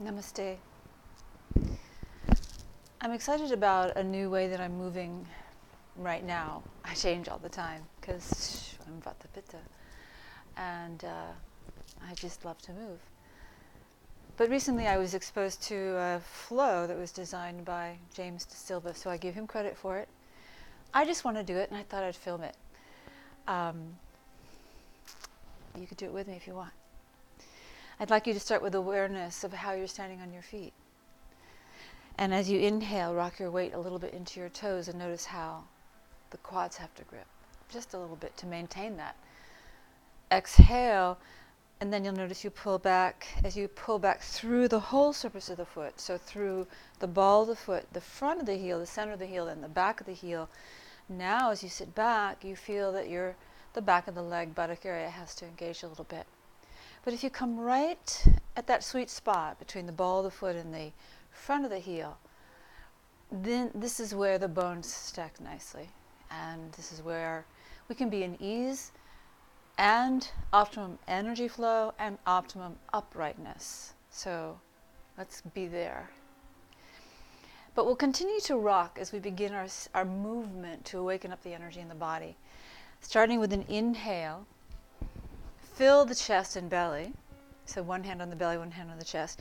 Namaste. I'm excited about a new way that I'm moving right now. I change all the time because I'm Vata Pitta and I just love to move. But recently I was exposed to a flow that was designed by James De Silva, so I give him credit for it. I just want to do it and I thought I'd film it. You could do it with me if you want. I'd like you to start with awareness of how you're standing on your feet. And as you inhale, rock your weight a little bit into your toes and notice how the quads have to grip. Just a little bit to maintain that. Exhale, and then you'll notice you pull back as you pull back through the whole surface of the foot. So through the ball of the foot, the front of the heel, the center of the heel, and the back of the heel. Now as you sit back, you feel that the back of the leg, buttock area has to engage a little bit. But if you come right at that sweet spot between the ball of the foot and the front of the heel, then this is where the bones stack nicely. And this is where we can be in ease and optimum energy flow and optimum uprightness. So let's be there. But we'll continue to rock as we begin our movement to awaken up the energy in the body. Starting with an inhale, fill the chest and belly. So one hand on the belly, one hand on the chest.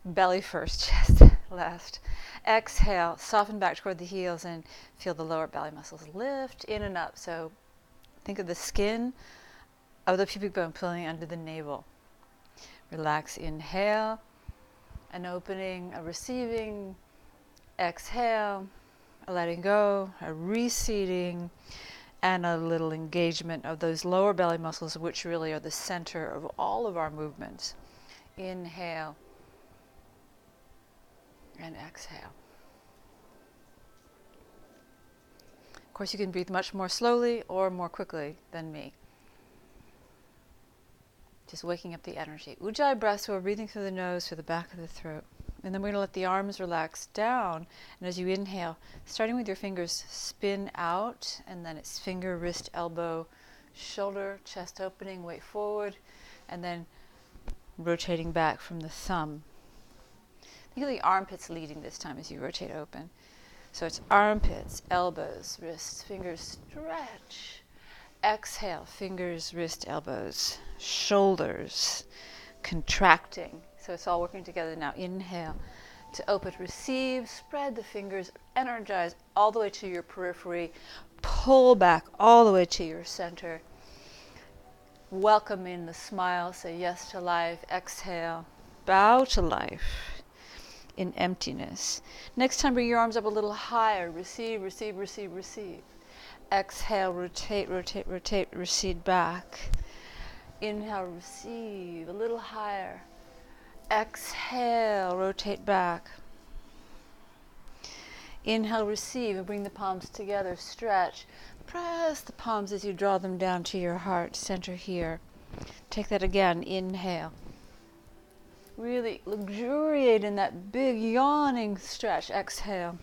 Belly first, chest last. Exhale, soften back toward the heels and feel the lower belly muscles lift in and up. So think of the skin of the pubic bone pulling under the navel. Relax, inhale, an opening, a receiving. Exhale, a letting go, a reseating, and a little engagement of those lower belly muscles, which really are the center of all of our movements. Inhale and exhale. Of course, you can breathe much more slowly or more quickly than me. Just waking up the energy. Ujjayi breath, so we're breathing through the nose, through the back of the throat. And then we're going to let the arms relax down. And as you inhale, starting with your fingers, spin out. And then it's finger, wrist, elbow, shoulder, chest opening, weight forward. And then rotating back from the thumb. Think of the armpits leading this time as you rotate open. So it's armpits, elbows, wrists, fingers, stretch. Exhale, fingers, wrist, elbows, shoulders, contracting. So it's all working together now. Inhale to open, receive, spread the fingers, energize all the way to your periphery, pull back all the way to your center. Welcome in the smile, say yes to life. Exhale, bow to life in emptiness. Next time, bring your arms up a little higher. Receive, receive, receive, receive. Exhale, rotate, rotate, rotate, recede back. Inhale, receive, a little higher. Exhale, rotate back. Inhale, receive, and bring the palms together, stretch. Press the palms as you draw them down to your heart, center here. Take that again, inhale. Really luxuriate in that big yawning stretch, exhale.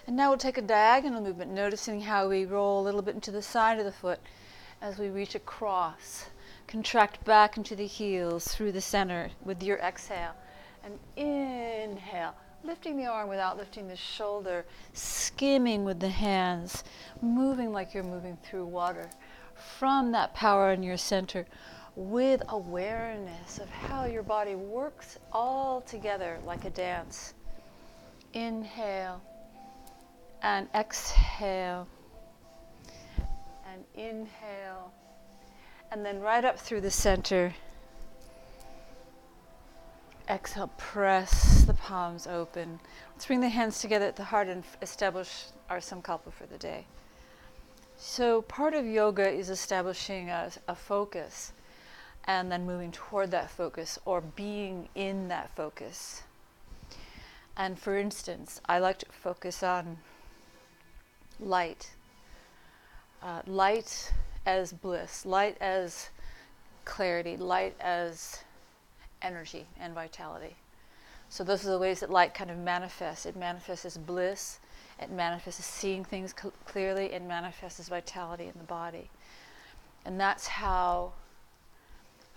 And now we'll take a diagonal movement, noticing how we roll a little bit into the side of the foot as we reach across. Contract back into the heels through the center with your exhale. And inhale, lifting the arm without lifting the shoulder, skimming with the hands, moving like you're moving through water. From that power in your center, with awareness of how your body works all together like a dance. Inhale. And exhale, and inhale, and then right up through the center. Exhale, press the palms open. Let's bring the hands together at the heart and establish our sankalpa for the day. So part of yoga is establishing a focus and then moving toward that focus or being in that focus. And for instance, I like to focus on light. Light as bliss, light as clarity, light as energy and vitality. So those are the ways that light kind of manifests. It manifests as bliss, it manifests as seeing things clearly, it manifests as vitality in the body. And that's how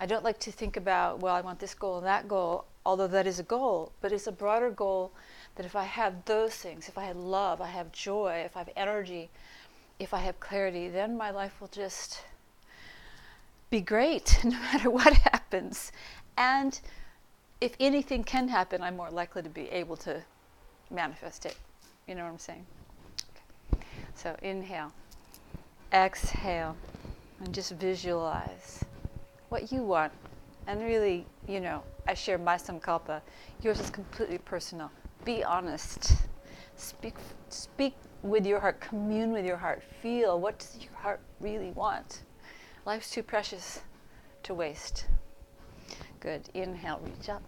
I don't like to think about, well, I want this goal and that goal, although that is a goal, but it's a broader goal that if I have those things, if I have love, I have joy, if I have energy, if I have clarity, then my life will just be great no matter what happens. And if anything can happen, I'm more likely to be able to manifest it. You know what I'm saying? Okay. So inhale, exhale, and just visualize what you want. And really, I share my sankalpa. Yours is completely personal. Be honest. Speak with your heart. Commune with your heart. Feel, what does your heart really want? Life's too precious to waste. Good. Inhale, reach up.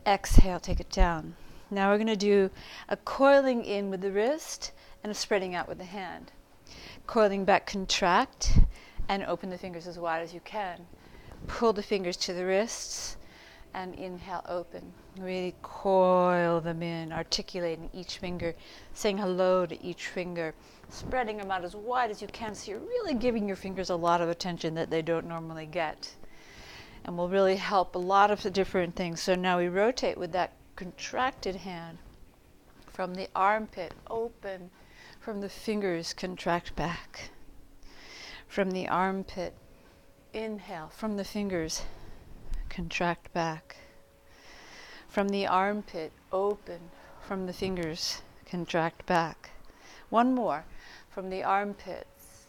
Exhale, take it down. Now we're going to do a coiling in with the wrist and a spreading out with the hand. Coiling back, contract, and open the fingers as wide as you can. Pull the fingers to the wrists, and inhale, open. Really coil them in, articulating each finger, saying hello to each finger, spreading them out as wide as you can, so you're really giving your fingers a lot of attention that they don't normally get. And will really help a lot of the different things. So now we rotate with that contracted hand from the armpit, open, from the fingers, contract back. From the armpit, inhale, from the fingers, contract back. From the armpit, open, from the fingers, contract back. One more, from the armpits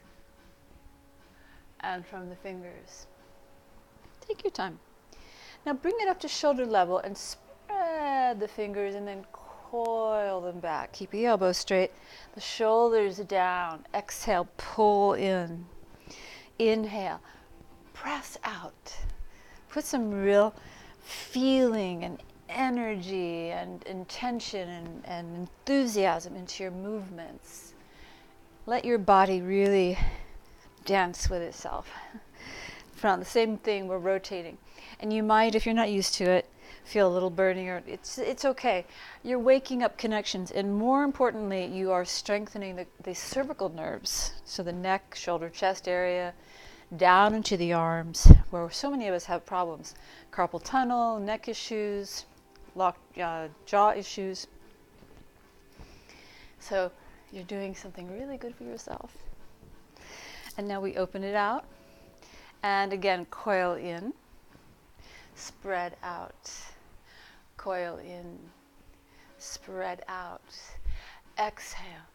and from the fingers. Take your time. Now bring it up to shoulder level and spread the fingers and then coil them back. Keep the elbows straight, the shoulders down. Exhale, pull in. Inhale, press out. Put some real feeling and energy and intention and enthusiasm into your movements. Let your body really dance with itself. From the same thing, we're rotating. And you might, if you're not used to it, feel a little burning, or it's okay. You're waking up connections, and more importantly, you are strengthening the cervical nerves. So the neck, shoulder, chest area, down into the arms, where so many of us have problems. Carpal tunnel, neck issues, jaw issues. So you're doing something really good for yourself. And now we open it out. And again, coil in, spread out, coil in, spread out. Exhale,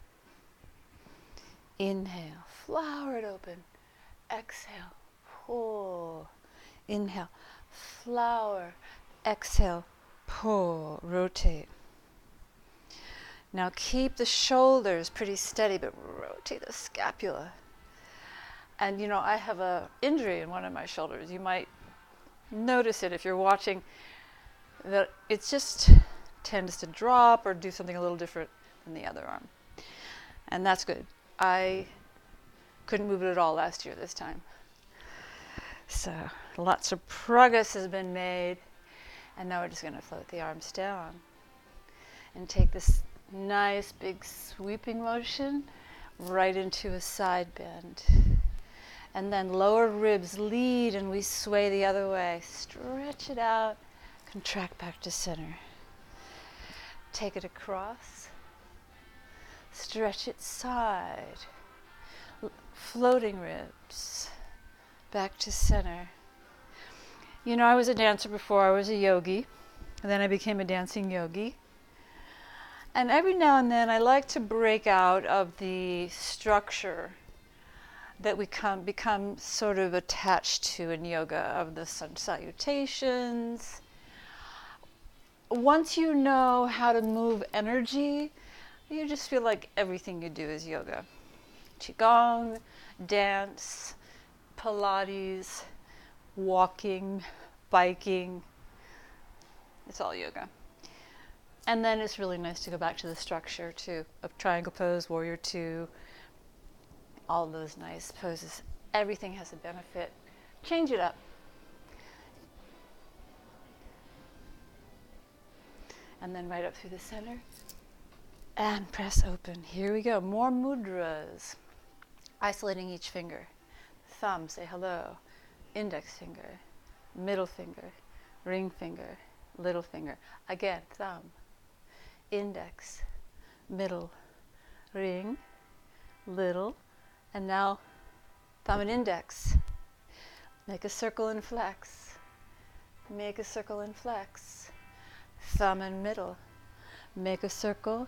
inhale, flower it open. Exhale, pull, inhale, flower, exhale, pull, rotate. Now keep the shoulders pretty steady, but rotate the scapula. And I have an injury in one of my shoulders. You might notice it if you're watching, that it just tends to drop or do something a little different than the other arm. And that's good. I couldn't move it at all last year this time. So lots of progress has been made. And now we're just going to float the arms down and take this nice big sweeping motion right into a side bend. And then lower ribs lead and we sway the other way. Stretch it out, contract back to center. Take it across. Stretch it side. Floating ribs. Back to center. I was a dancer before I was a yogi. And then I became a dancing yogi. And every now and then I like to break out of the structure that we become sort of attached to in yoga, of the sun salutations. Once you know how to move energy, you just feel like everything you do is yoga. Qigong, dance, Pilates, walking, biking, it's all yoga. And then it's really nice to go back to the structure too, of triangle pose, warrior two, all those nice poses. Everything has a benefit. Change it up. And then right up through the center. And press open. Here we go. More mudras. Isolating each finger. Thumb, say hello. Index finger. middle finger, ring finger, little finger. Again, thumb, index, middle, ring, little, and now thumb and index. Make a circle and flex. Make a circle and flex. Thumb and middle. Make a circle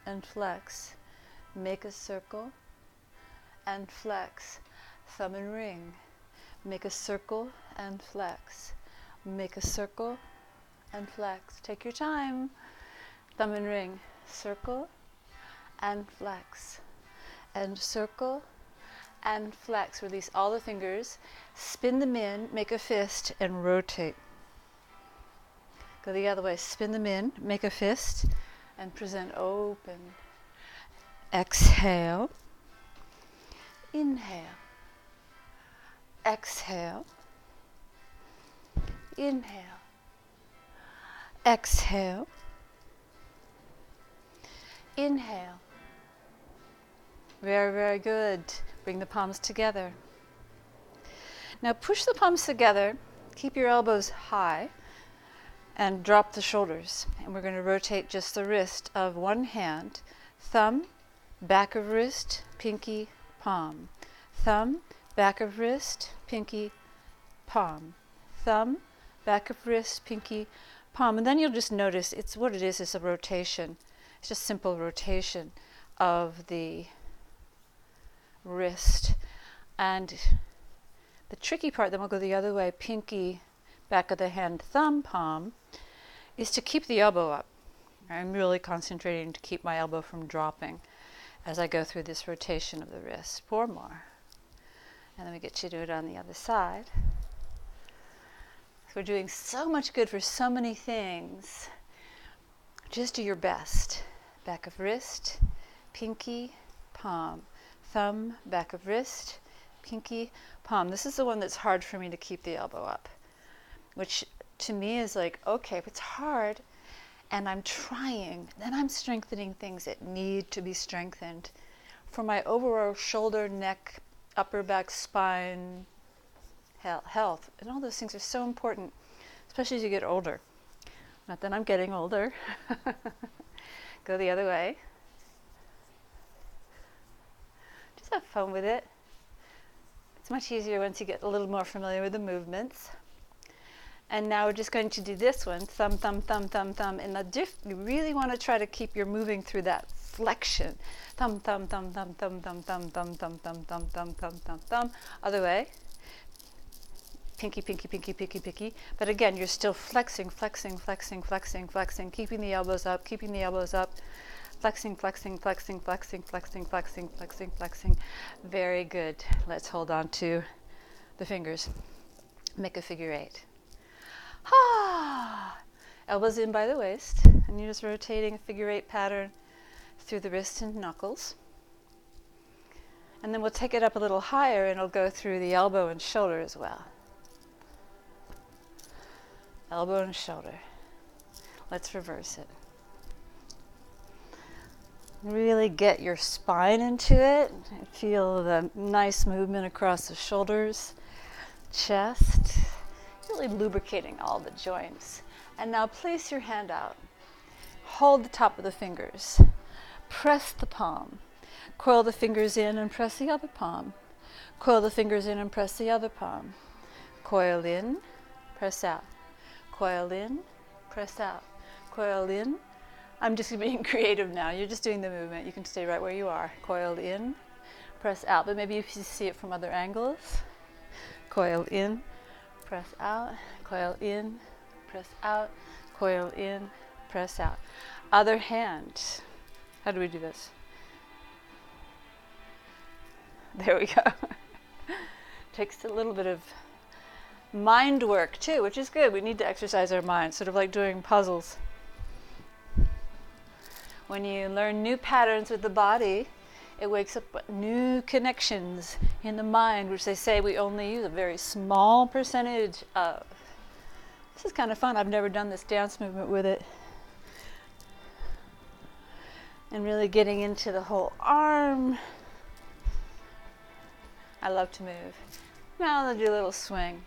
and flex. Make a circle and flex. Thumb and ring. Make a circle and flex. Make a circle and flex. Take your time. Thumb and ring. Circle and flex. And circle and flex. Release all the fingers. Spin them in. Make a fist and rotate. Go the other way. Spin them in. Make a fist and present open. Exhale. Inhale. Exhale. Inhale. Exhale. Inhale. Very, very good. Bring the palms together. Now push the palms together. Keep your elbows high and drop the shoulders. And we're going to rotate just the wrist of one hand. Thumb, back of wrist, pinky, palm. Thumb, back of wrist, pinky, palm. Thumb, back of wrist, pinky, palm. And then you'll just notice it's what it is a rotation. It's just simple rotation of the wrist. And the tricky part, then we'll go the other way, pinky, back of the hand, thumb, palm, is to keep the elbow up. I'm really concentrating to keep my elbow from dropping as I go through this rotation of the wrist. 4 more. And then we get you to do it on the other side. We're doing so much good for so many things. Just do your best. Back of wrist, pinky, palm. Thumb, back of wrist, pinky, palm. This is the one that's hard for me to keep the elbow up, which to me is like, okay, if it's hard and I'm trying, then I'm strengthening things that need to be strengthened for my overall shoulder, neck, upper back, spine, health. And all those things are so important, especially as you get older. Not that I'm getting older. Go the other way. Just have fun with it. It's much easier once you get a little more familiar with the movements. And now we're just going to do this one, thumb, thumb, thumb, thumb, thumb. And you really want to try to keep your moving through that flexion. Thumb, thumb, thumb, thumb, thumb, thumb, thumb, thumb, thumb, thumb, thumb, thumb, thumb, thumb, thumb. Other way. Pinky, pinky, pinky, pinky, pinky. But again, you're still flexing, flexing, flexing, flexing, flexing, keeping the elbows up, keeping the elbows up. Flexing, flexing, flexing, flexing, flexing, flexing, flexing, flexing. Very good. Let's hold on to the fingers. Make a figure 8. Ah! Elbows in by the waist, and you're just rotating a figure 8 pattern through the wrist and knuckles. And then we'll take it up a little higher, and it'll go through the elbow and shoulder as well. Elbow and shoulder. Let's reverse it. Really get your spine into it. Feel the nice movement across the shoulders, chest, really lubricating all the joints. And now place your hand out. Hold the top of the fingers. Press the palm. Coil the fingers in and press the other palm. Coil the fingers in and press the other palm. Coil in, press out. Coil in, press out. Coil in. I'm just being creative now. You're just doing the movement. You can stay right where you are. Coil in, press out. But maybe if you see it from other angles. Coil in, press out. Coil in, press out. Coil in, press out. Other hand. How do we do this? There we go. Takes a little bit of mind work too, which is good. We need to exercise our mind, sort of like doing puzzles. When you learn new patterns with the body, it wakes up new connections in the mind, which they say we only use a very small percentage of. This is kind of fun. I've never done this dance movement with it. And really getting into the whole arm. I love to move. Now I'll do a little swing.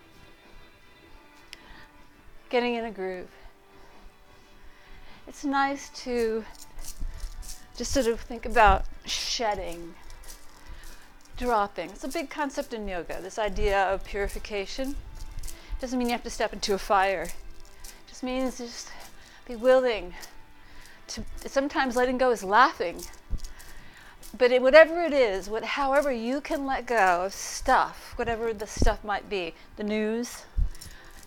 getting in a groove. It's nice to just sort of think about shedding, dropping. It's a big concept in yoga, this idea of purification. Doesn't mean you have to step into a fire. It just means just be willing to, sometimes letting go is laughing. But whatever it is, however you can let go of stuff, whatever the stuff might be, the news,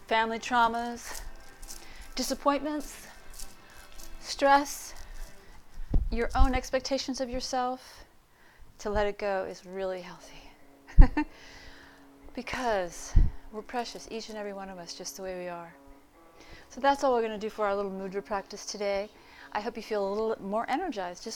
family traumas, disappointments, stress, your own expectations of yourself, to let it go is really healthy. Because we're precious, each and every one of us, just the way we are. So that's all we're going to do for our little mudra practice today. I hope you feel a little more energized just